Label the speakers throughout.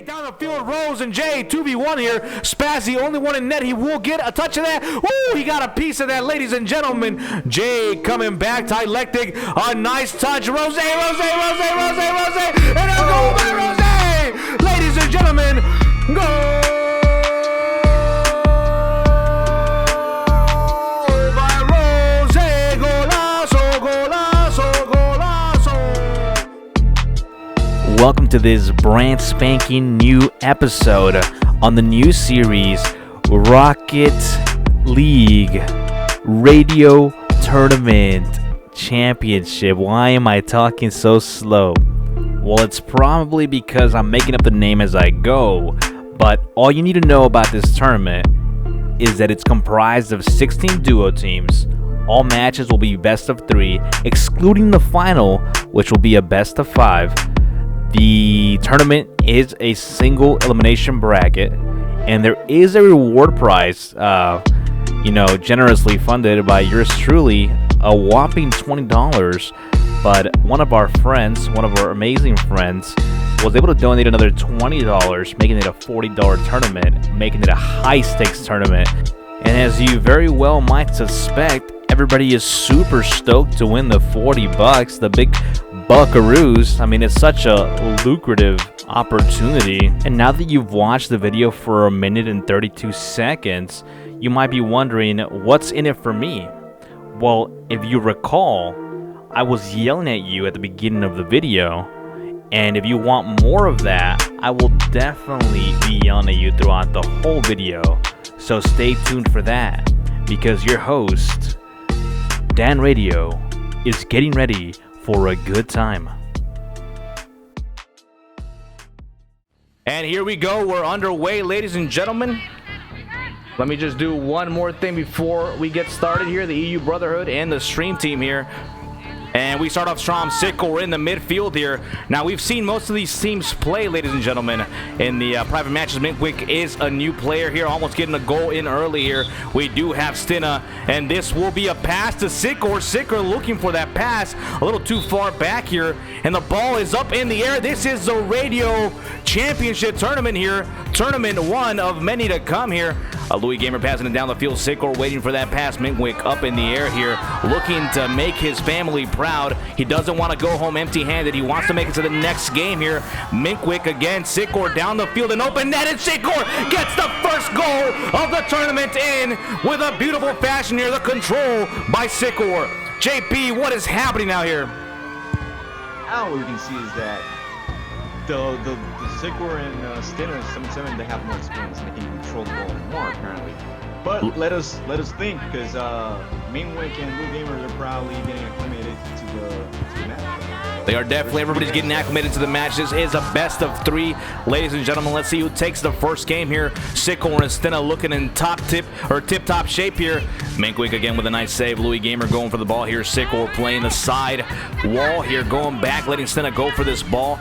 Speaker 1: down the field, Rose and Jay, 2v1 here. Spazz, the only one in net. He will get a touch of that. Woo, he got a piece of that, ladies and gentlemen. Jay coming back, Tylectic, a nice touch. Rosé, and a goal by Rosé. Ladies and gentlemen, goal by Rosé. Golazo, golazo, golazo. Welcome to this brand spanking new episode on the new series Rocket League Radio Tournament Championship. Why am I talking so slow? Well, it's probably because I'm making up the name as I go, but all you need to know about this tournament is that it's comprised of 16 duo teams. All matches will be best of 3, excluding the final, which will be a best of 5. The tournament is a single elimination bracket, and there is a reward prize, generously funded by yours truly, a whopping $20. But one of our amazing friends, was able to donate another $20, making it a $40 tournament, making it a high-stakes tournament. And as you very well might suspect, everybody is super stoked to win the $40, the big buckaroos. I mean, it's such a lucrative opportunity. And now that you've watched the video for 1 minute and 32 seconds, you might be wondering, what's in it for me? Well, if you recall, I was yelling at you at the beginning of the video, and if you want more of that, I will definitely be yelling at you throughout the whole video. So stay tuned for that, because your host, Dan Radio, is getting ready for a good time. And here we go, we're underway, ladies and gentlemen. Let me just do one more thing before we get started here. The EU Brotherhood and the stream team here. And we start off strong. Syckor in the midfield here. Now, we've seen most of these teams play, ladies and gentlemen, in the private matches. Minkwic is a new player here, almost getting a goal in early here. We do have Stina, and this will be a pass to Syckor. Syckor looking for that pass, a little too far back here, and the ball is up in the air. This is the Radio Championship Tournament here. Tournament 1 of many to come here. Louis Gamer passing it down the field. Syckor waiting for that pass. Minkwic up in the air here, looking to make his family proud. He doesn't want to go home empty-handed. He wants to make it to the next game here. Minkwic again. Syckor down the field, and open net, and Syckor gets the first goal of the tournament in with a beautiful fashion here. The control by Syckor. JP, what is happening out here?
Speaker 2: Now what we can see is that the Syckor and Stinner 77, they have more experience and they can control the ball more apparently. But let us think, because Minkwic and Blue Gamers are probably getting acclimated to the match.
Speaker 1: They are definitely, everybody's getting acclimated to the match. This is a best of 3, ladies and gentlemen. Let's see who takes the first game here. Syckor and Stina looking in tip-top shape here. Minkwic again with a nice save. Louis Gamer going for the ball here. Syckor playing the side wall here, going back, letting Stina go for this ball.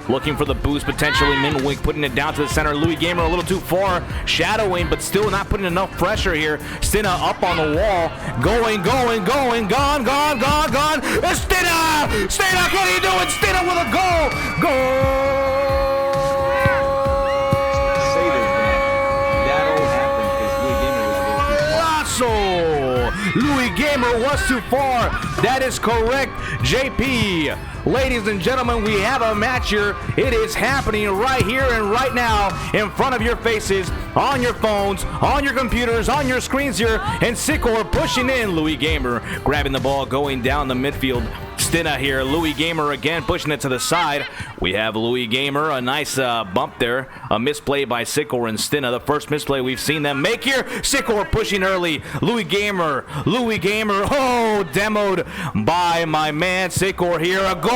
Speaker 1: Looking for the boost, potentially. Minkwic putting it down to the center. Louis Gamer a little too far, shadowing, but still not putting enough pressure here. Stina up on the wall, going, gone. Stina, can he do it? Stina with a goal. Louis Gamer was too far. That is correct, JP. Ladies and gentlemen, we have a match here. It is happening right here and right now in front of your faces, on your phones, on your computers, on your screens here. And Syckor pushing in. Louis Gamer grabbing the ball, going down the midfield. Stina here. Louis Gamer again pushing it to the side. We have Louis Gamer, a nice bump there. A misplay by Syckor and Stina. The first misplay we've seen them make here. Syckor pushing early. Louis Gamer. Oh, demoed by my man Syckor here. A goal.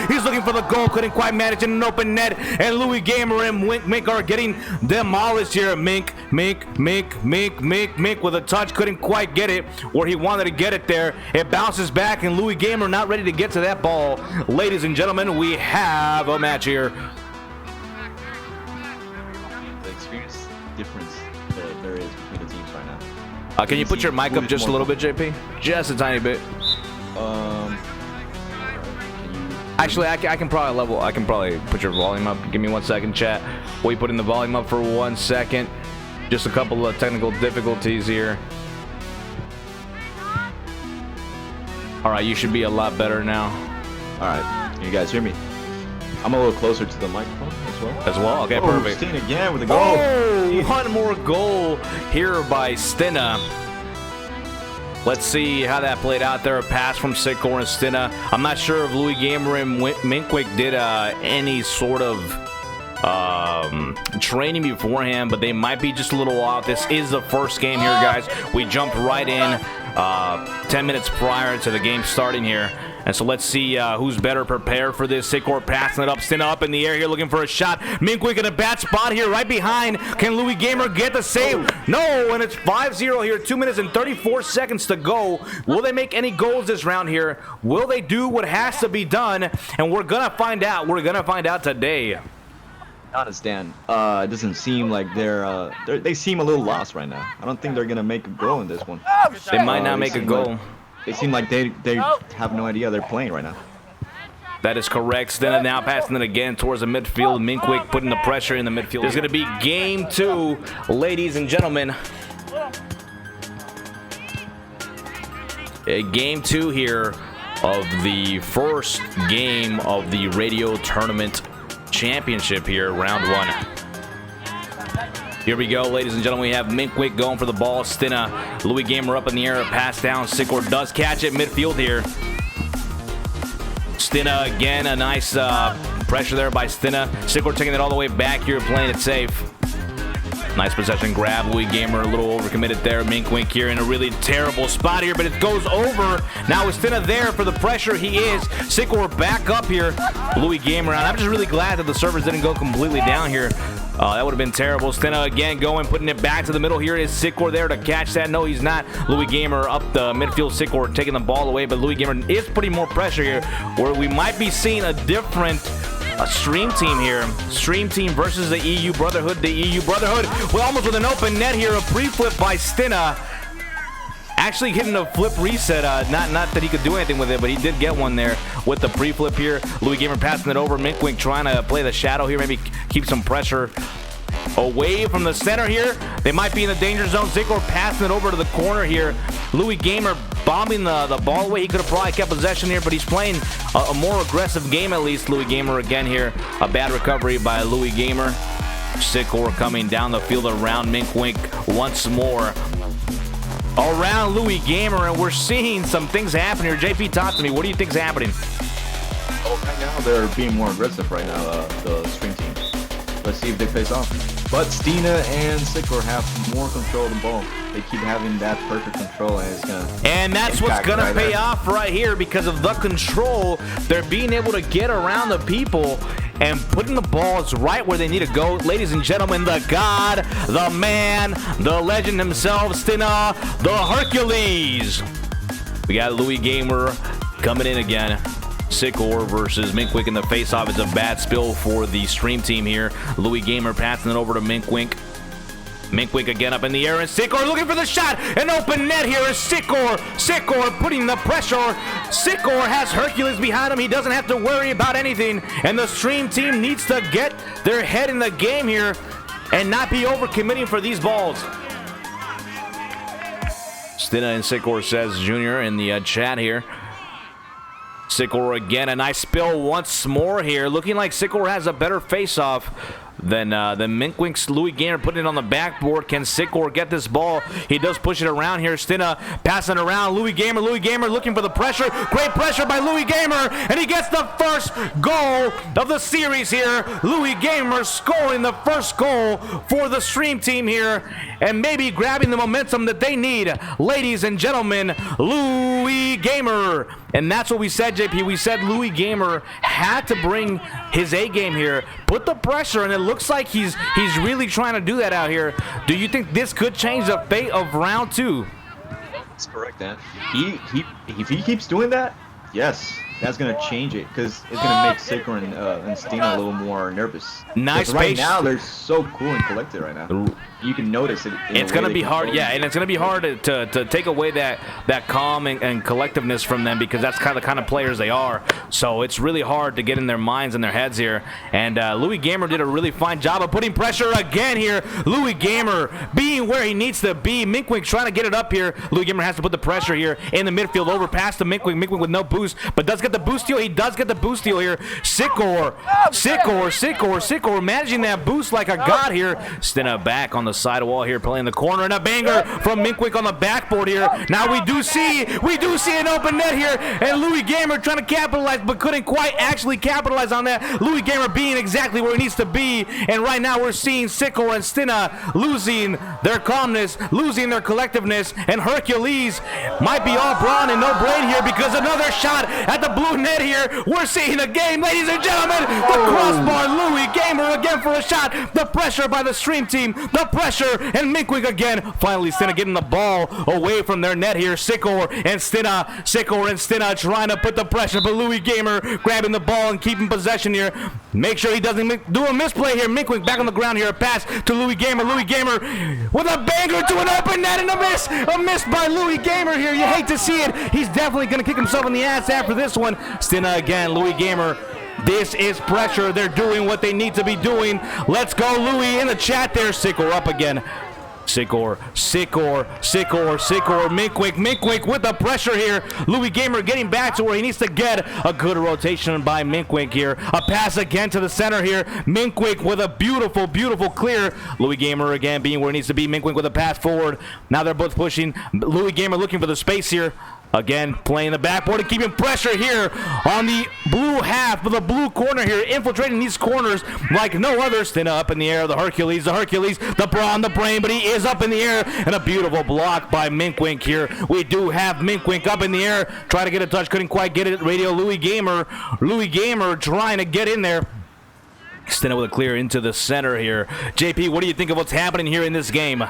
Speaker 1: He's looking for the goal. Couldn't quite manage in an open net. And Louis Gamer and Mink are getting demolished here. Mink with a touch. Couldn't quite get it where he wanted to get it there. It bounces back, and Louis Gamer not ready to get to that ball. Ladies and gentlemen, we have a match here.
Speaker 2: The experience difference that there is between the teams right now.
Speaker 1: Can you put your mic up just a little bit, JP? Just a tiny bit. Actually, I can probably level. I can probably put your volume up. Give me 1 second, chat. We put in the volume up for 1 second. Just a couple of technical difficulties here. All right, you should be a lot better now.
Speaker 2: All right, can you guys hear me? I'm a little closer to the microphone as well.
Speaker 1: Okay, perfect.
Speaker 2: Steen again with a goal.
Speaker 1: Oh, one more goal here by Stina. Let's see how that played out there. A pass from Syckor and Stina. I'm not sure if Louis Gamer and Minkwic did any sort of training beforehand, but they might be just a little off. This is the first game here, guys. We jumped right in 10 minutes prior to the game starting here. And so let's see who's better prepared for this. Syckor passing it up, Stina up in the air here looking for a shot. Minkwic in a bad spot here right behind. Can Louis Gamer get the save? No, and it's 5-0 here. 2 minutes and 34 seconds to go. Will they make any goals this round here? Will they do what has to be done? And we're going to find out. We're going to find out today.
Speaker 2: Honest, Dan, it doesn't seem like they seem a little lost right now. I don't think they're going to make a goal in this one.
Speaker 1: They might not make a goal.
Speaker 2: They seem like they have no idea they're playing right now.
Speaker 1: That is correct. Stina now passing it again towards the midfield. Minkwic putting the pressure in the midfield. There's going to be game 2, ladies and gentlemen. Game 2 here of the first game of the radio tournament championship here, round 1. Here we go, ladies and gentlemen. We have Minkwic going for the ball. Stina, Louis Gamer up in the air, pass down. Syckor does catch it midfield here. Stina again, a nice pressure there by Stina. Syckor taking it all the way back here, playing it safe. Nice possession grab. Louis Gamer a little overcommitted there. Minkwic here in a really terrible spot here, but it goes over. Now with Stina there for the pressure, he is. Syckor back up here. Louis Gamer out. I'm just really glad that the servers didn't go completely down here. That would have been terrible. Stina again going, putting it back to the middle. Here is Syckor there to catch that. No, he's not. Louis Gamer up the midfield. Syckor taking the ball away, but Louis Gamer is putting more pressure here, where we might be seeing a different stream team here. Stream team versus the EU Brotherhood. The EU Brotherhood, well, almost with an open net here. A pre-flip by Stina. Actually hitting a flip reset. Not that he could do anything with it, but he did get one there with the pre-flip here. Louis Gamer passing it over. Minkwic trying to play the shadow here, maybe keep some pressure away from the center here. They might be in the danger zone. Syckor passing it over to the corner here. Louis Gamer bombing the ball away. He could have probably kept possession here, but he's playing a more aggressive game at least. Louis Gamer again here. A bad recovery by Louis Gamer. Syckor coming down the field around Minkwic once more. Around Louis Gamer, and we're seeing some things happen here. JP, talk to me. What do you think's happening?
Speaker 2: Oh, right now they're being more aggressive right now, the stream team. Let's see if they face off. But Stina and Syckor have more control of the ball. They keep having that perfect control, and it's gonna.
Speaker 1: And that's what's gonna pay off right here because of the control. They're being able to get around the people and putting the balls right where they need to go. Ladies and gentlemen, the God, the man, the legend himself, Stina, the Hercules. We got Louis Gamer coming in again. Syckor versus Minkwic in the face-off. It's a bad spill for the stream team here. Louis Gamer passing it over to Minkwic. Minkwic again up in the air, and Syckor looking for the shot. An open net here is Syckor. Syckor putting the pressure. Syckor has Hercules behind him. He doesn't have to worry about anything, and the stream team needs to get their head in the game here and not be overcommitting for these balls. Stina and Syckor says Junior in the chat here. Syckor again, a nice spill once more here. Looking like Syckor has a better face-off than Minkwic's. Louis Gamer putting it on the backboard. Can Syckor get this ball? He does push it around here. Stina passing around. Louis Gamer looking for the pressure. Great pressure by Louis Gamer, and he gets the first goal of the series here. Louis Gamer scoring the first goal for the stream team here, and maybe grabbing the momentum that they need. Ladies and gentlemen, Louis Gamer. And that's what we said, JP. We said Louis Gamer had to bring his A game here, put the pressure, and it looks like he's really trying to do that out here. Do you think this could change the fate of round 2?
Speaker 2: That's correct, Dan. If he keeps doing that, yes, that's gonna change it because it's gonna make Syckor and Stina a little more nervous.
Speaker 1: Nice
Speaker 2: right
Speaker 1: space.
Speaker 2: now they're so cool and collected right now. You can notice it.
Speaker 1: It's gonna be hard, yeah, and it's gonna be hard to take away that calm and collectiveness from them because that's kind of players they are. So it's really hard to get in their minds and their heads here. And Louis Gamer did a really fine job of putting pressure again here. Louis Gamer being where he needs to be. Minkwic trying to get it up here. Louis Gamer has to put the pressure here in the midfield over past to Minkwic. Minkwic with no boost, but does get the boost steal. He does get the boost steal here. Syckor managing that boost like a god here. Stina back on the side wall here, playing the corner, and a banger from Minkwic on the backboard here. Now we do see an open net here, and Louis Gamer trying to capitalize, but couldn't quite actually capitalize on that. Louis Gamer being exactly where he needs to be, and right now we're seeing Syckor and Stina losing their calmness, losing their collectiveness, and Hercules might be all brawn and no brain here because another shot at the blue net here. We're seeing a game, ladies and gentlemen. The crossbar, Louis Gamer again for a shot. The pressure by the stream team, the pressure, and Minkwic again. Finally, Stina getting the ball away from their net here. Syckor and Stina trying to put the pressure, but Louis Gamer grabbing the ball and keeping possession here. Make sure he doesn't do a misplay here. Minkwic back on the ground here. A pass to Louis Gamer. Louis Gamer with a banger to an open net and a miss. A miss by Louis Gamer here. You hate to see it. He's definitely going to kick himself in the ass after this one. Stina again. Louis Gamer. This is pressure. They're doing what they need to be doing. Let's go, Louis, in the chat there. Syckor up again. Syckor, Minkwic with the pressure here. Louis Gamer getting back to where he needs to get. A good rotation by Minkwic here. A pass again to the center here. Minkwic with a beautiful clear. Louis Gamer again being where he needs to be. Minkwic with a pass forward. Now they're both pushing. Louis Gamer looking for the space here. Again, playing the backboard and keeping pressure here on the blue half of the blue corner here, infiltrating these corners like no other. Stina up in the air, the Hercules, the brawn, the brain, but he is up in the air, and a beautiful block by Minkwic here. We do have Minkwic up in the air, trying to get a touch, couldn't quite get it. Radio Louis Gamer trying to get in there. Stina with a clear into the center here. JP, what do you think of what's happening here in this game?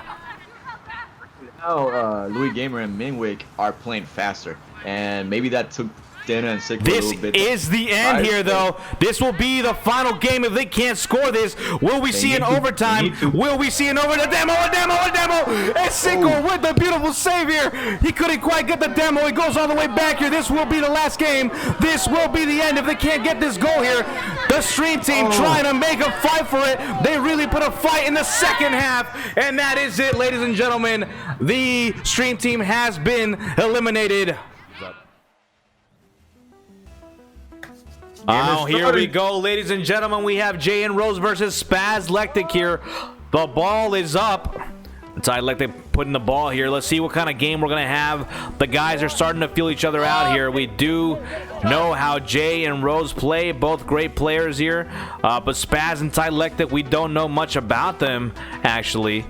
Speaker 2: Now, Louis Gamer and Minkwic are playing faster, and maybe that took Stina and Syckor a little bit.
Speaker 1: This is the end here, though. This will be the final game if they can't score this. Will we see an overtime? Will we see an overtime? A demo! And Syckor with the beautiful save here. He couldn't quite get the demo. He goes all the way back here. This will be the last game. This will be the end if they can't get this goal here. The stream team trying to make a fight for it. They really put a fight in the second half, and that is it, ladies and gentlemen. The stream team has been eliminated. Oh, here we go, ladies and gentlemen. We have Jay and Rose versus Spazlectic here. The ball is up. Tylectic putting the ball here. Let's see what kind of game we're going to have. The guys are starting to feel each other out here. We do know how Jay and Rose play. Both great players here. But Spazz and Tylectic, we don't know much about them, actually.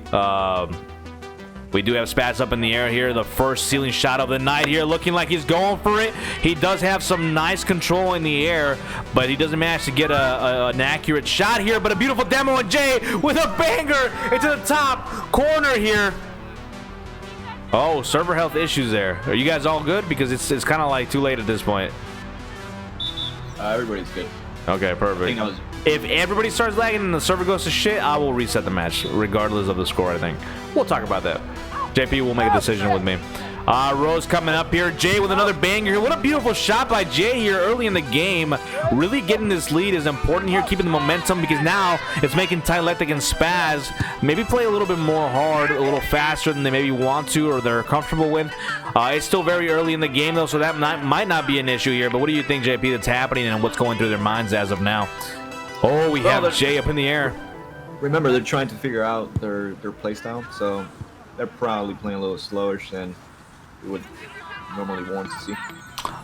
Speaker 1: We do have Spazz up in the air here. The first ceiling shot of the night here, looking like he's going for it. He does have some nice control in the air, but he doesn't manage to get an accurate shot here. But a beautiful demo, and Jay with a banger into the top corner here. Oh, server health issues there. Are you guys all good? Because it's kind of like too late at this point.
Speaker 2: Everybody's good.
Speaker 1: Okay, perfect. If everybody starts lagging and the server goes to shit, I will reset the match, regardless of the score, I think. We'll talk about that. JP will make a decision with me. Rose coming up here. Jay with another banger here. What a beautiful shot by Jay here early in the game. Really getting this lead is important here, keeping the momentum, because now it's making Tylectic and Spazz maybe play a little bit more hard, a little faster than they maybe want to or they're comfortable with. It's still very early in the game, though, so that might not be an issue here. But what do you think, JP, that's happening and what's going through their minds as of now? Oh, we have Jay up in the air.
Speaker 2: Remember, they're trying to figure out their playstyle, so they're probably playing a little slower than we would normally want to see.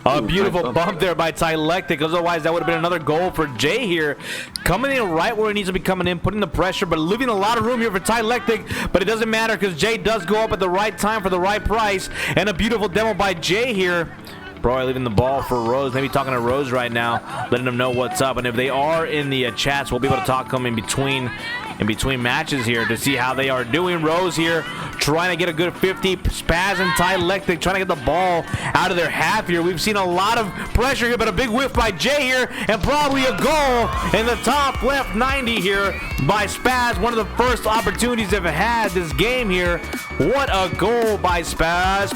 Speaker 1: A beautiful bump there by Tylectic. Otherwise, that would have been another goal for Jay here. Coming in right where he needs to be coming in, putting the pressure, but leaving a lot of room here for Tylectic. But it doesn't matter because Jay does go up at the right time for the right price. And a beautiful demo by Jay here. Probably leaving the ball for Rose. Maybe talking to Rose right now, letting them know what's up. And if they are in the chats, we'll be able to talk to them in between in between matches here to see how they are doing. Rose here trying to get a good 50. Spazz and Tylectic trying to get the ball out of their half here. We've seen a lot of pressure here, but a big whiff by Jay here, and probably a goal in the top left 90 here by Spazz. One of the first opportunities they've had this game here. What a goal by Spazz.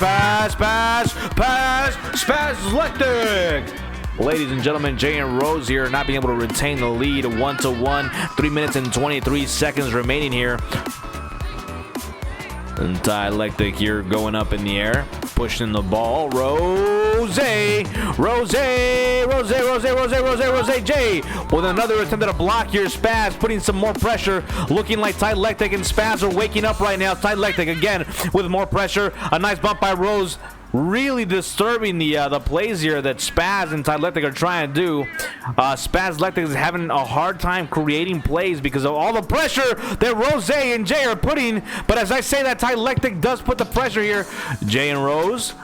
Speaker 1: Spazlectic. Ladies and gentlemen, Jay and Rose here not being able to retain the lead 1-1. 3 minutes and 23 seconds remaining here. And Tylectic here going up in the air, pushing the ball. Rosé, Jay with another attempt at a block here. Spazz putting some more pressure, looking like Tylectic and Spazz are waking up right now. Tylectic again with more pressure. A nice bump by Rose, really disturbing the plays here that Spazz and Tylectic are trying to do. Spazlectic is having a hard time creating plays because of all the pressure that Rosé and Jay are putting. But as I say that, Tylectic does put the pressure here. Jay and Rose.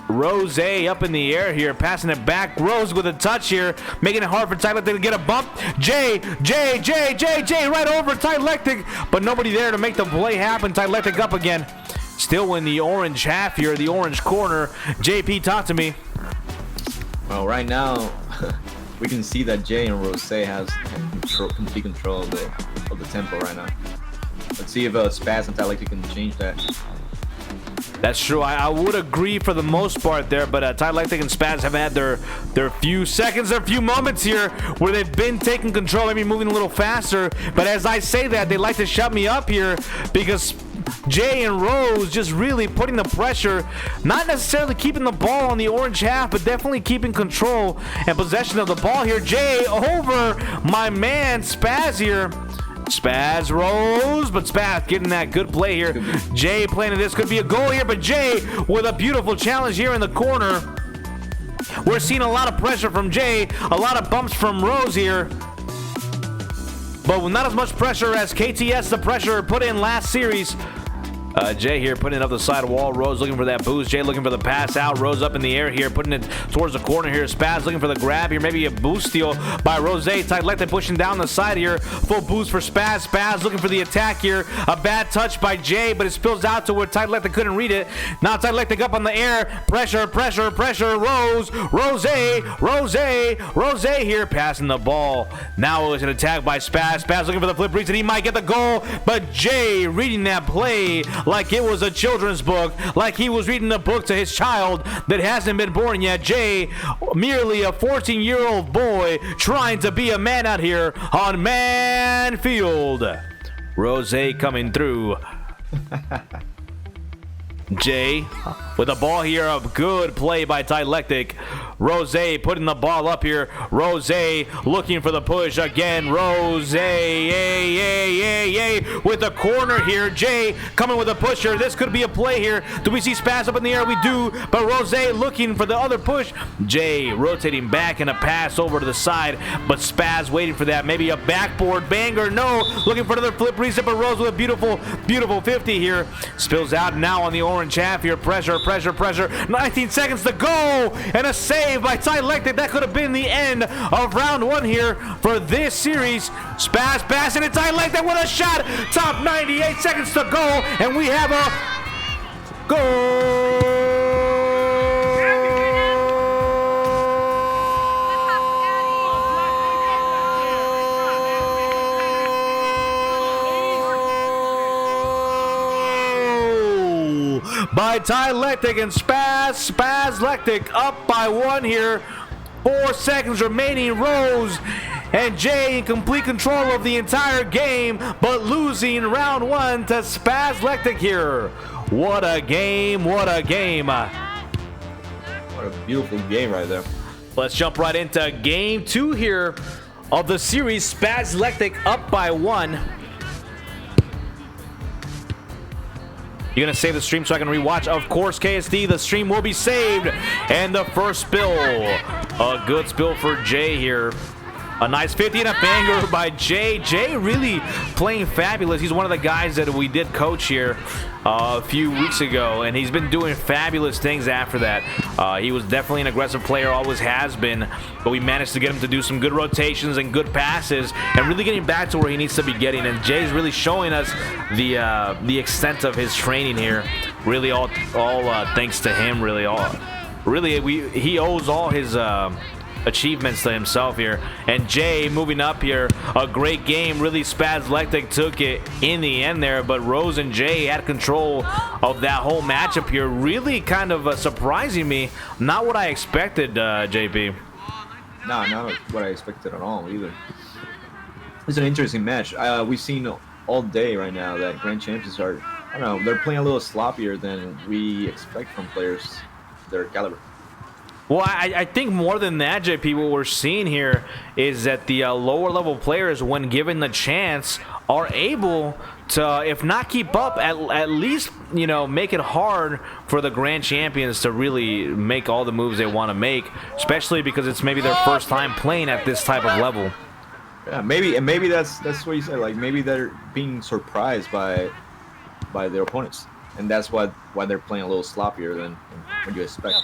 Speaker 1: Rosé up in the air here, passing it back. Rose with a touch here, making it hard for Tylectic to get a bump. Jay right over Tylectic, but nobody there to make the play happen. Tylectic up again. Still in the orange half here, the orange corner. JP, talk to me.
Speaker 2: Well, right now, we can see that Jay and Rosé has complete control of the tempo right now. Let's see if Spazz and Tylectic can change that.
Speaker 1: That's true. I would agree for the most part there, but Tylectic and Spazz have had their few seconds, their few moments here where they've been taking control, maybe moving a little faster. But as I say that, they like to shut me up here because Jay and Rose just really putting the pressure, not necessarily keeping the ball on the orange half, but definitely keeping control and possession of the ball here. Jay over my man Spazz here. Spazz Rose, but Spazz getting that good play here. Jay playing this, could be a goal here, but Jay with a beautiful challenge here in the corner. We're seeing a lot of pressure from Jay, a lot of bumps from Rose here, but not as much pressure as KTS, the pressure put in last series. Jay here putting it up the side wall. Rose looking for that boost. Jay looking for the pass out. Rose up in the air here, putting it towards the corner here. Spazz looking for the grab here. Maybe a boost steal by Rosé. Tylectic pushing down the side here. Full boost for Spazz. Spazz looking for the attack here. A bad touch by Jay, but it spills out to where Tylectic couldn't read it. Now Tylectic up on the air. Pressure. Rosé here passing the ball. Now it's an attack by Spazz. Spazz looking for the flip reach, and he might get the goal, but Jay reading that play like it was a children's book, like he was reading a book to his child that hasn't been born yet. Jay, merely a 14-year-old boy trying to be a man out here on Man Field. Rosé coming through. Jay with the ball here, a good play by Tylectic. Rosé putting the ball up here. Rosé looking for the push again. Rosé, with the corner here. Jay coming with a push here. This could be a play here. Do we see Spazz up in the air? We do, but Rosé looking for the other push. Jay rotating back and a pass over to the side, but Spazz waiting for that. Maybe a backboard banger. No, looking for another flip reset, but Rose with a beautiful 50 here. Spills out now on the orange half here. Pressure. 19 seconds to go, and a save by Tylectic. That could have been the end of round one here for this series. Spazz passing it. Tylectic with a shot. Top 98 seconds to go, and we have a goal. By Tylectic and Spazlectic up by one here. 4 seconds remaining. Rose and Jay in complete control of the entire game, but losing round one to Spazlectic here. What a game. What a
Speaker 2: beautiful game right there.
Speaker 1: Let's jump right into game two here of the series. Spazlectic up by one. You're going to save the stream so I can rewatch? Of course, KSD, the stream will be saved. And the first spill. A good spill for Jay here. A nice 50 and a banger by Jay. Jay really playing fabulous. He's one of the guys that we did coach here a few weeks ago, and he's been doing fabulous things after that. He was definitely an aggressive player, always has been, but we managed to get him to do some good rotations and good passes and really getting back to where he needs to be getting. And Jay's really showing us the extent of his training here. Really all thanks to him. He owes all his achievements to himself here. And Jay moving up here, a great game. Really, Spazlectic took it in the end there, but Rose and Jay had control of that whole matchup here. Really kind of surprising me. Not what I expected, JP.
Speaker 2: No, not what I expected at all either. It's an interesting match. We've seen all day right now that Grand Champions are, I don't know, they're playing a little sloppier than we expect from players their caliber.
Speaker 1: Well, I think more than that, JP, what we're seeing here is that the lower level players, when given the chance, are able to, if not keep up, at least, you know, make it hard for the Grand Champions to really make all the moves they want to make, especially because it's maybe their first time playing at this type of level.
Speaker 2: Yeah, maybe that's what you said. Like maybe they're being surprised by their opponents, and that's why they're playing a little sloppier than what you expect.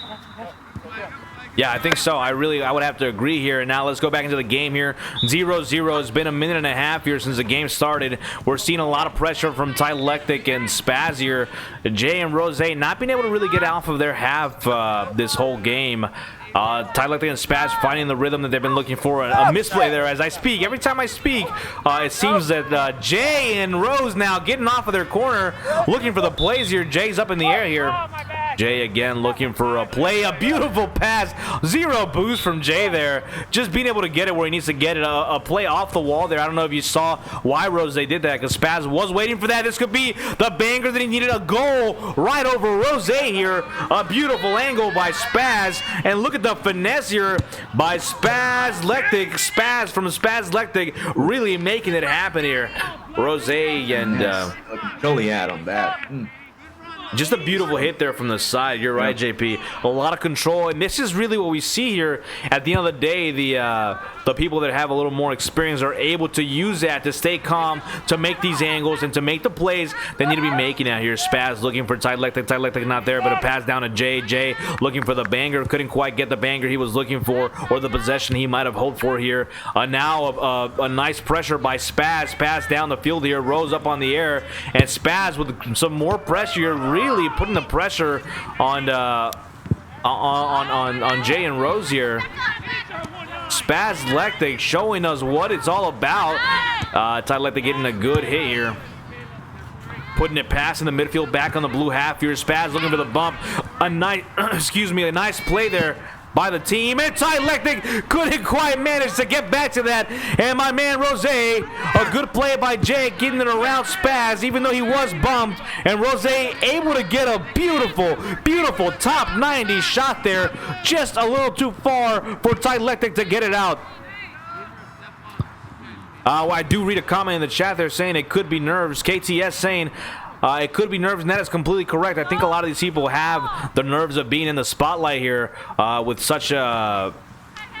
Speaker 1: Yeah, I think so. I would have to agree here. And now let's go back into the game here. 0-0. It's been a minute and a half here since the game started. We're seeing a lot of pressure from Tylectic and Spazz here. Jay and Rosé not being able to really get off of their half this whole game. Tylectic and Spazz finding the rhythm that they've been looking for. A misplay there as I speak. Every time I speak, it seems that Jay and Rose now getting off of their corner, looking for the plays here. Jay's up in the air here. Jay again looking for a play. A beautiful pass. Zero boost from Jay there. Just being able to get it where he needs to get it. A play off the wall there. I don't know if you saw why Rosé did that, because Spazz was waiting for that. This could be the banger that he needed. A goal right over Rosé here. A beautiful angle by Spazz. And look at the finesse here by Spazlectic. Spazz from Spazlectic really making it happen here. Rosé and
Speaker 2: control he had on that.
Speaker 1: Just a beautiful hit there from the side. You're right, JP. A lot of control, and this is really what we see here. At the end of the day, the people that have a little more experience are able to use that to stay calm, to make these angles, and to make the plays they need to be making out here. Spazz looking for Tylectic. Tylectic not there, but a pass down to Jay. Jay looking for the banger. Couldn't quite get the banger he was looking for, or the possession he might have hoped for here. Now a nice pressure by Spazz. Pass down the field here. Rose up on the air, and Spazz with some more pressure here, really putting the pressure on Jay and Rose here. Spazlectic showing us what it's all about. Tylectic getting a good hit here. Putting it past in the midfield, back on the blue half here. Spazz looking for the bump. A nice, excuse me, a nice play there by the team, and Tylectic couldn't quite manage to get back to that. And my man Rosé, a good play by Jay, getting it around Spazz, even though he was bumped. And Rosé able to get a beautiful, beautiful top 90 shot there, just a little too far for Tylectic to get it out. Well, I do read a comment in the chat there saying it could be nerves. KTS saying it could be nerves, and that is completely correct. I think a lot of these people have the nerves of being in the spotlight here with such a,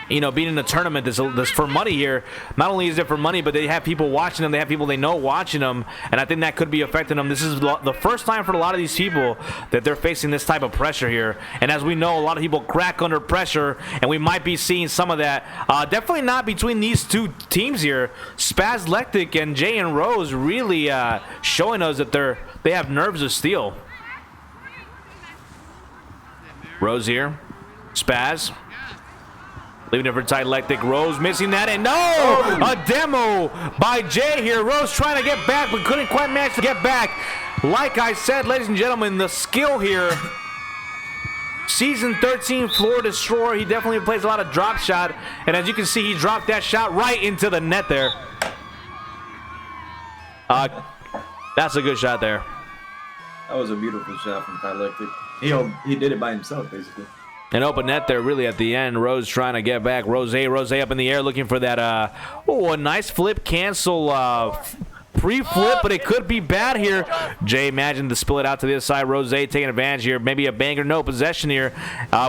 Speaker 1: you know, being in a tournament that's for money here. Not only is it for money, but they have people watching them. They have people they know watching them, and I think that could be affecting them. This is the first time for a lot of these people that they're facing this type of pressure here. And as we know, a lot of people crack under pressure, and we might be seeing some of that. Definitely not between these two teams here. Spazlectic and Jay and Rose really showing us that they have nerves of steel. Rose here. Spazz. Leaving it for Tylectic. Rose missing that, and no! A demo by Jay here. Rose trying to get back, but couldn't quite manage to get back. Like I said, ladies and gentlemen, the skill here. Season 13 floor destroyer. He definitely plays a lot of drop shot, and as you can see, he dropped that shot right into the net there. That's a good shot there.
Speaker 2: That was a beautiful shot from Tylectic. He did it by himself, basically.
Speaker 1: An open net there really at the end. Rose trying to get back. Rosé up in the air looking for that. A nice flip cancel. Pre-flip, but it could be bad here. Jay imagined to spill it out to the other side. Rosé taking advantage here. Maybe a banger, no possession here.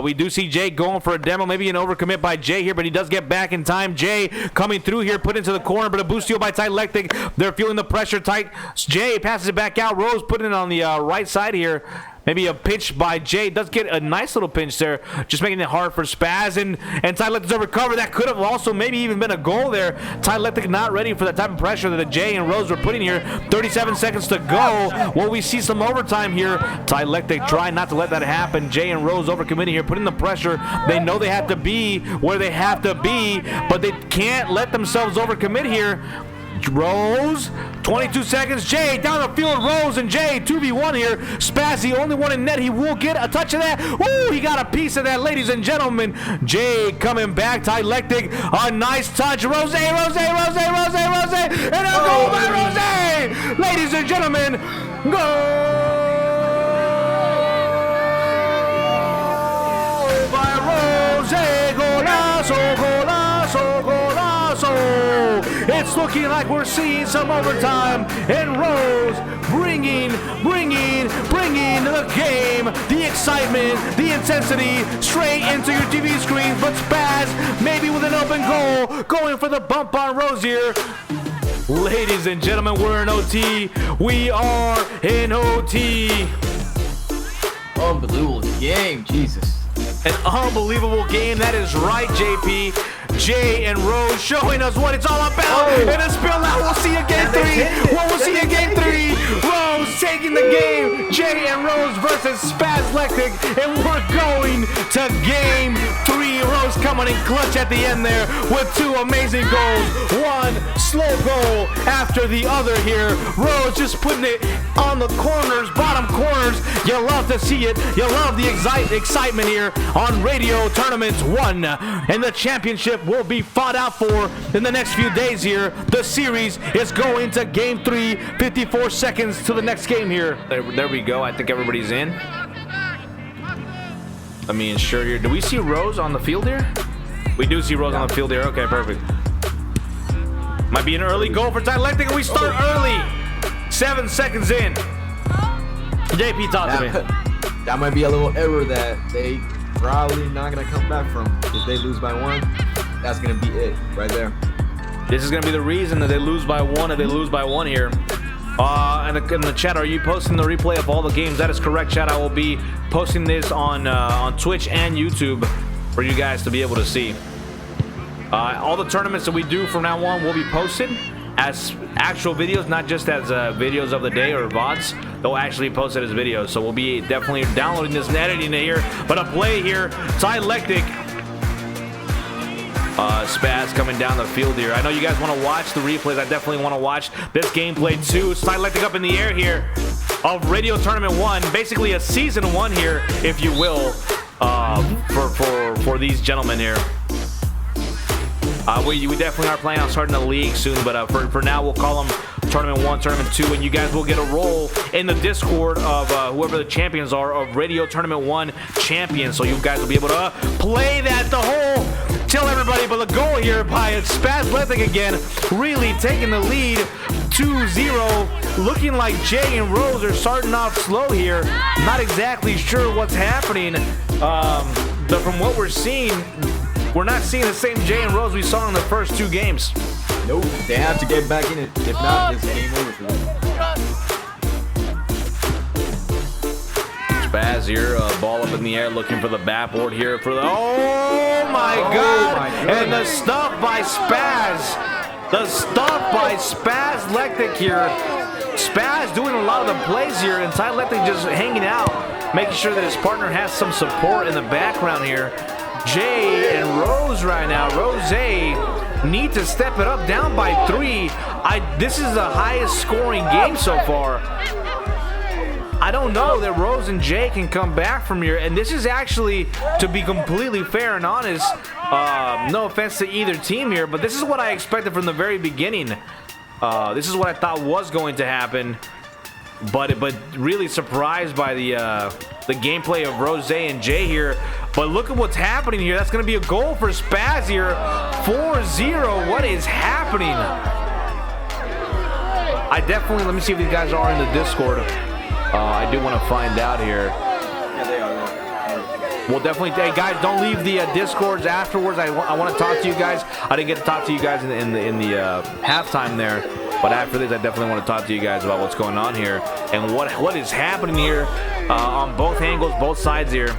Speaker 1: We do see Jay going for a demo. Maybe an overcommit by Jay here, but he does get back in time. Jay coming through here, put into the corner, but a boost steal by Tylectic. They're feeling the pressure tight. Jay passes it back out. Rose putting it on the right side here. Maybe a pinch by Jay. Does get a nice little pinch there, just making it hard for Spazz. And Tylectic's over cover. That could have also maybe even been a goal there. Tylectic not ready for that type of pressure that Jay and Rose were putting here. 37 seconds to go. Will we see some overtime here? Tylectic trying not to let that happen. Jay and Rose overcommitting here, putting the pressure. They know they have to be where they have to be, but they can't let themselves overcommit here. Rose, 22 seconds. Jay down the field. Rose and Jay 2v1 here. Spazz the only one in net. He will get a touch of that. Ooh, he got a piece of that, ladies and gentlemen. Jay coming back. Tylectic, a nice touch. Rosé, and a goal by Rosé. Ladies and gentlemen, goal by Rosé. Golazo, golazo, golazo. It's looking like we're seeing some overtime, and Rose bringing the game, the excitement, the intensity straight into your TV screens. But Spazz maybe with an open goal, going for the bump on Rose here. Ladies and gentlemen, we're in OT. We are in OT.
Speaker 2: Unbelievable game, Jesus.
Speaker 1: An unbelievable game. That is right, JP. Jay and Rose showing us what it's all about. And a spill out. We'll see you game 3. We'll see you game 3. Rose taking the game. Jay and Rose versus Spazlectic. And we're going to game 3. Rose coming in clutch at the end there with 2 amazing goals. One slow goal after the other here. Rose just putting it on the corners, bottom corners. You love to see it. You love the excitement here on Radio Tournament 1. And the championship will be fought out for in the next few days here. The series is going to game 3. 54 seconds to the next game here. There we go. I think everybody's in. Let me ensure here. Do we see Rose on the field here? We do see Rose on the field here. Okay, perfect. Might be an early goal for Tylectic, and we start early. 7 seconds in. JP, talk to me.
Speaker 2: That might be a little error that they probably not gonna come back from. If they lose by 1, that's gonna be it right there.
Speaker 1: This is gonna be the reason that they lose by 1. If they lose by 1 here. In the chat, are you posting the replay of all the games? That is correct, chat. I will be posting this on Twitch and YouTube for you guys to be able to see. All the tournaments that we do from now on will be posted as actual videos, not just as videos of the day or VODs. They'll actually post it as videos. So we'll be definitely downloading this and editing it here. But a play here, Tylectic. Spazz coming down the field here. I know you guys want to watch the replays. I definitely want to watch this gameplay too. Tylectic up in the air here of Radio Tournament 1. Basically a Season 1 here, if you will, for these gentlemen here. We definitely are planning on starting the league soon, but for now we'll call them Tournament 1, Tournament 2, and you guys will get a role in the Discord of whoever the champions are of Radio Tournament 1 champions, so you guys will be able to play that the whole. Tell everybody, but the goal here by Spazlectic again, really taking the lead 2-0. Looking like Jay and Rose are starting off slow here. Not exactly sure what's happening, but from what we're seeing, we're not seeing the same Jay and Rose we saw in the first 2 games.
Speaker 2: Nope, they have to get back in it. If not, it's game over for them.
Speaker 1: Spazz here, ball up in the air, looking for the backboard here for the. Oh my God! And the stuff by Spazz. The stuff by Spazlectic here. Spazz doing a lot of the plays here, and Tylectic just hanging out, making sure that his partner has some support in the background here. Jay and Rose right now. Rosé need to step it up, down by 3. This is the highest scoring game so far. I don't know that Rose and Jay can come back from here, and this is actually, to be completely fair and honest, no offense to either team here, but this is what I expected from the very beginning. This is what I thought was going to happen, but really surprised by the gameplay of Rosé and Jay here. But look at what's happening here. That's going to be a goal for Spazz here. 4-0. What is happening? I definitely, let me see if these guys are in the Discord. I do want to find out here.
Speaker 2: Yeah, they are.
Speaker 1: Well, definitely, hey guys, don't leave the Discords afterwards. I want to talk to you guys. I didn't get to talk to you guys in the halftime there. But after this, I definitely want to talk to you guys about what's going on here and what is happening here on both angles, both sides here.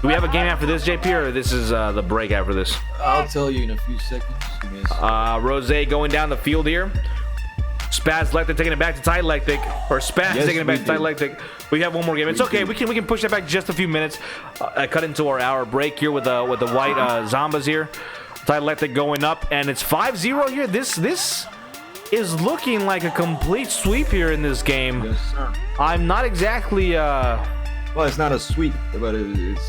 Speaker 1: Do we have a game after this, JP, or this is the break after this?
Speaker 2: I'll tell you in a few seconds.
Speaker 1: Rosé going down the field here. Spazlectic taking it back to Tylectic, or Spazz taking it back to Tylectic. We have one more game. It's okay. We can push that back just a few minutes. I cut into our hour break here with the white Zombas here. Tylectic going up, and it's 5-0 here. This is looking like a complete sweep here in this game.
Speaker 2: Yes, sir.
Speaker 1: I'm not exactly.
Speaker 2: Well, it's not a sweep, but it's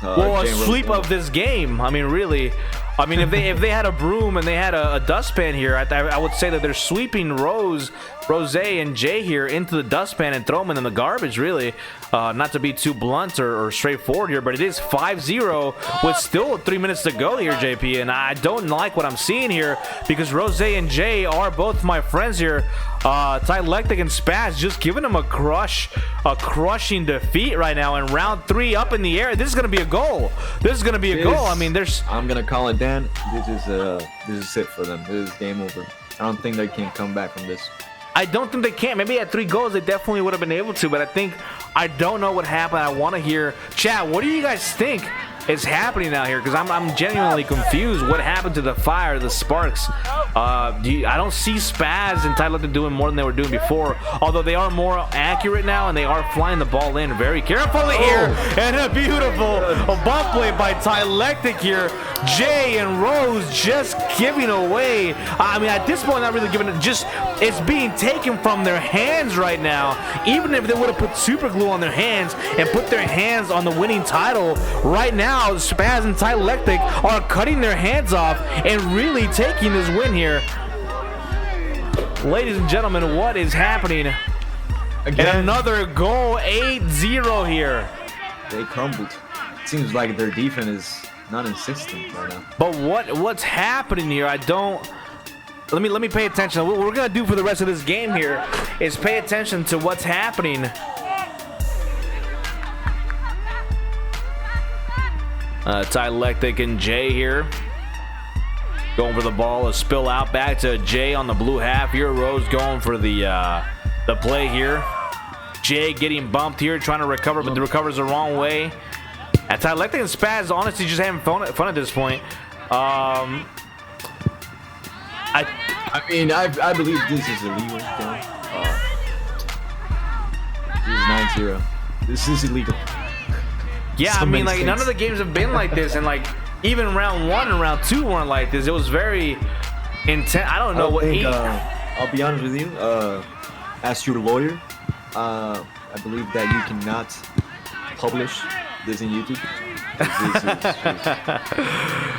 Speaker 1: a sweep of this game. I mean, really. I mean, if they had a broom and they had a dustpan here, I would say that they're sweeping Rosé and Jay here into the dustpan and throw them in the garbage, really. Not to be too blunt or straightforward here, but it is 5-0 with still 3 minutes to go here, JP. And I don't like what I'm seeing here because Rosé and Jay are both my friends here. Tylectic and Spazz just giving them a crushing defeat right now in round 3 up in the air. This is going to be a goal. This is going to be a goal. I mean,
Speaker 2: I'm going to call it, Dan. This is it for them. This is game over. I don't think they can come back from this.
Speaker 1: I don't think they can. Maybe at 3 goals, they definitely would have been able to, but I don't know what happened. I want to hear, chat, what do you guys think is happening out here? Because I'm genuinely confused. What happened to the fire, the sparks? I don't see Spazz and Tylectic doing more than they were doing before, although they are more accurate now and they are flying the ball in very carefully here. And a beautiful bump play by Tylectic here. Jay and Rose just giving away. I mean, at this point, not really giving it. Just it's being taken from their hands right now. Even if they would have put super glue on their hands and put their hands on the winning title, right now Spazz and Tylectic are cutting their hands off and really taking this win here. Ladies and gentlemen, what is happening? Again, and another goal, 8-0 here.
Speaker 2: They crumbled. It seems like their defense is non-existent right now.
Speaker 1: But what's happening here? I don't. Let me pay attention. What we're gonna do for the rest of this game here is pay attention to what's happening. Tylectic and Jay here going for the ball. A spill out back to Jay on the blue half here. Rose going for the play here. Jay getting bumped here, trying to recover, but the recovers the wrong way. And Tylectic and Spazz honestly just having fun at this point.
Speaker 2: I mean, I believe this is illegal. This is 9-0. This is illegal.
Speaker 1: Yeah, I mean, like, none of the games have been like this, and like even round 1 and round 2 weren't like this. It was very intense. I don't know what.
Speaker 2: I'll be honest with you. As your lawyer, I believe that you cannot publish this in YouTube.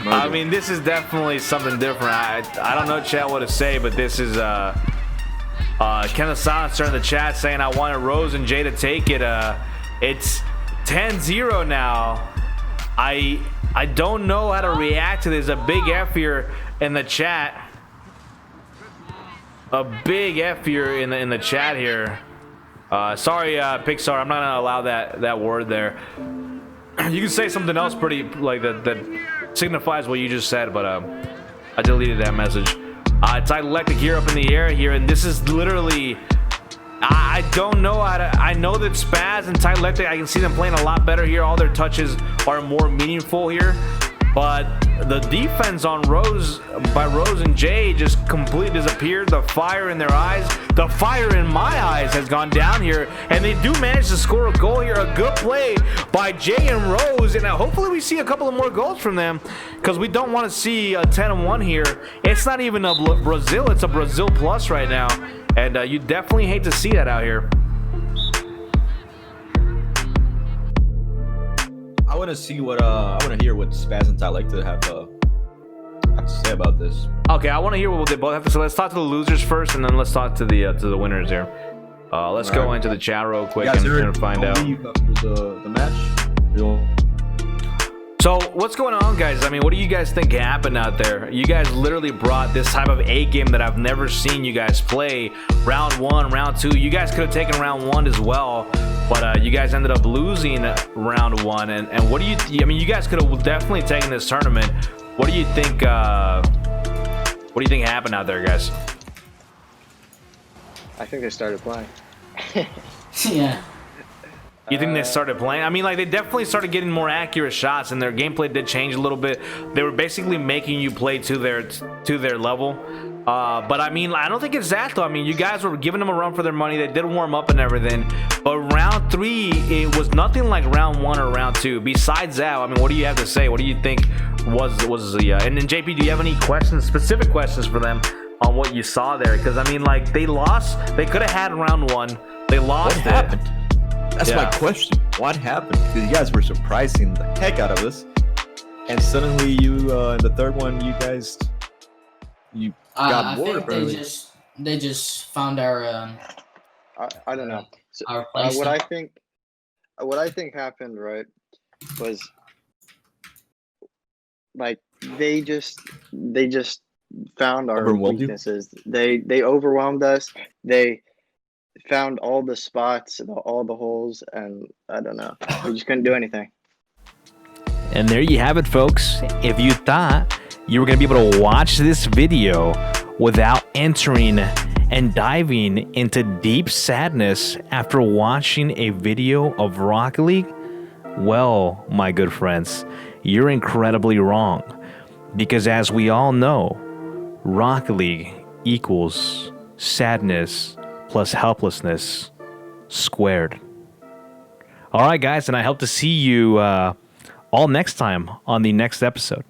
Speaker 1: I mean, this is definitely something different. I don't know, chat, what to say, but this is Kenneth Silencer in the chat saying I wanted Rose and Jay to take it. It's 10-0 now. I don't know how to react to this. A big F here in the chat. A big F here in the chat here. Sorry, Pixar. I'm not gonna allow that word there. You can say something else pretty like that signifies what you just said, but I deleted that message. Tylectic here up in the air here, and this is literally. I don't know how to. I know that Spazz and Tylectic, I can see them playing a lot better here. All their touches are more meaningful here, but the defense on Rose and Jay just completely disappeared. The fire in their eyes, the fire in my eyes has gone down here, and they do manage to score a goal here. A good play by Jay and Rose, and hopefully we see a couple of more goals from them, because we don't want to see a 10-1 here. It's not even a Brazil, it's a Brazil plus right now, and you definitely hate to see that out here.
Speaker 2: I want to see what I want to hear what Spazz and Tylectic have to say about this.
Speaker 1: Okay, I want to hear what they both have to say. Let's talk to the losers first, and then let's talk to the winners here. Let's go into the chat real quick and find out.
Speaker 2: The match.
Speaker 1: So what's going on, guys? I mean, what do you guys think happened out there? You guys literally brought this type of A game that I've never seen you guys play. Round 1, round 2. You guys could have taken round 1 as well, but you guys ended up losing round 1. And what do you? I mean, you guys could have definitely taken this tournament. What do you think? What do you think happened out there, guys?
Speaker 3: I think they started playing.
Speaker 4: Yeah.
Speaker 1: You think they started playing? I mean, like, they definitely started getting more accurate shots, and their gameplay did change a little bit. They were basically making you play to their level. But I mean, I don't think it's that though. I mean, you guys were giving them a run for their money. They did warm up and everything. But round 3, it was nothing like round 1 or round 2. Besides that, I mean, what do you have to say? What do you think was the? And then JP, do you have any specific questions for them on what you saw there? Because I mean, like, they lost. They could have had round 1. They lost.
Speaker 2: What happened? That's my question. What happened? Because you guys were surprising the heck out of us, and suddenly you in the third one, you guys got
Speaker 4: I
Speaker 2: bored.
Speaker 4: think they just found our
Speaker 3: I don't know. So,
Speaker 4: our place.
Speaker 3: what I think happened, right, was like they just found our
Speaker 2: Overwhelmed you?
Speaker 3: weaknesses. They overwhelmed us. They found all the spots, all the holes, and I don't know. We just couldn't do anything.
Speaker 1: And there you have it, folks. If you thought you were going to be able to watch this video without entering and diving into deep sadness after watching a video of Rocket League, well, my good friends, you're incredibly wrong. Because as we all know, Rocket League equals sadness plus helplessness squared. All right, guys, and I hope to see you all next time on the next episode.